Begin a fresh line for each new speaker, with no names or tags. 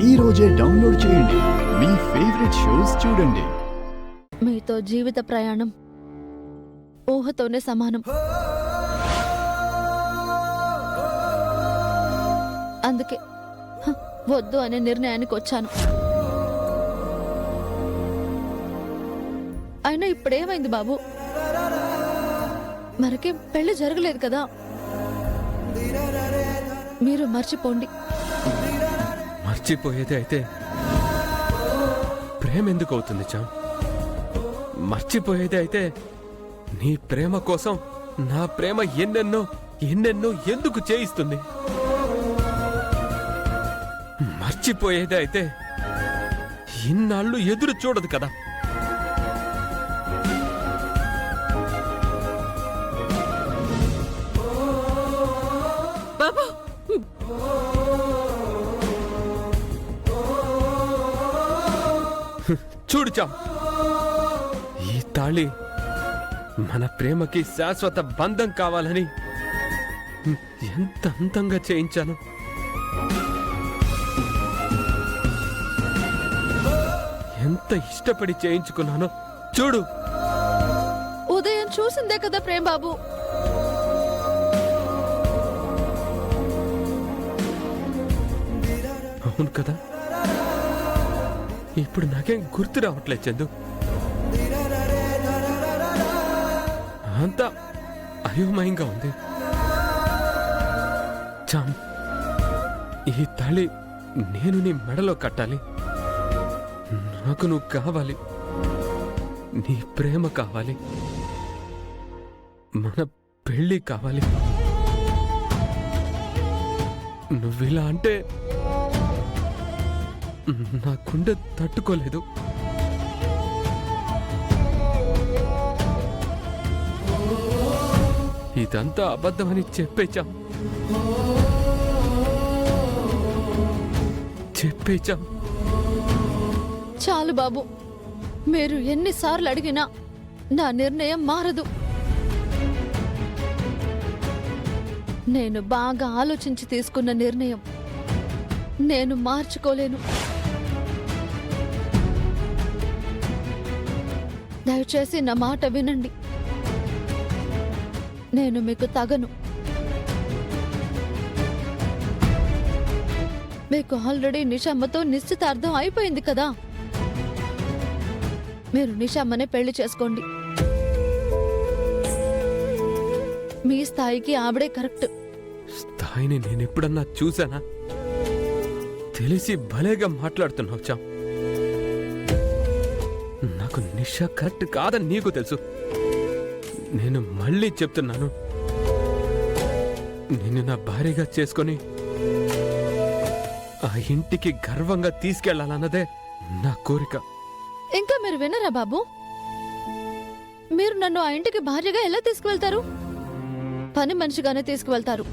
ఈ రోజే డౌన్లోడ్ చేయండి. మీ ఫేవరెట్ షోస్ చూడండి.
మీతో జీవిత ప్రయాణం ఊహతోనే సమానం. అందుకే వద్దు అనే నిర్ణయానికి వచ్చాను. అయినా ఇప్పుడేమైంది బాబు? మరకేం పెళ్లి జరగలేదు కదా. మీరు మర్చిపోండి.
మర్చిపోయేది అయితే ప్రేమ ఎందుకు అవుతుంది చాం? మర్చిపోయేది అయితే నీ ప్రేమ కోసం నా ప్రేమ ఎన్నెన్నో ఎన్నెన్నో ఎందుకు చేయిస్తుంది? మర్చిపోయేది అయితే ఇన్నాళ్ళు ఎదురు చూడదు కదా.
బాబు,
చూడు చాం, ఈ తాళి మన ప్రేమకి శాశ్వత బంధం కావాలని ఎంత అందంగా చేయించాను. ఎంత ఇష్టపడి చేయించుకున్నానో చూడు.
ఉదయం చూసిందే కదా ప్రేమ్ బాబు.
అవును కదా, ఇప్పుడు నాకేం గుర్తు రావట్లేదు చందు. అంతా అయోమయంగా ఉంది. చామ్, ఈ తాళి నేను నీ మెడలో కట్టాలి. నాకు నువ్వు కావాలి, నీ ప్రేమ కావాలి, మన పెళ్ళి కావాలి. నువ్విలా అంటే నా గుండె తట్టుకోలేదు. ఇదంతా అబద్ధమని చెప్పేచాం.
చాలు బాబు, మీరు ఎన్నిసార్లు అడిగినా నా నిర్ణయం మారదు. నేను బాగా ఆలోచించి తీసుకున్న నిర్ణయం నేను మార్చుకోలేను. దయచేసి నా మాట వినండి. నేను మీకు తగను. మీకు ఆల్రెడీ నిషామ్మతో నిశ్చితార్థం అయిపోయింది కదా. మీరు నిషామ్మనే పెళ్లి చేసుకోండి. మీ స్థాయికి ఆవిడే కరెక్ట్.
స్థాయిని నేనెప్పుడన్నా చూసానా? తెలిసి భలేగా మాట్లాడుతున్నావు చాం. నాకు నిషా కరెక్ట్ కాదని నీకు తెలుసు. నేను మళ్ళీ చెప్తున్నాను, నిన్ను నా భార్యగా చేసుకొని ఆ ఇంటికి గర్వంగా తీసుకెళ్లాలన్నదే నా కోరిక.
ఇంకా మీరు వినరా బాబు? మీరు నన్ను ఆ ఇంటికి భార్యగా ఎలా తీసుకువెళ్తారు? పని మనిషిగానే తీసుకువెళ్తారు.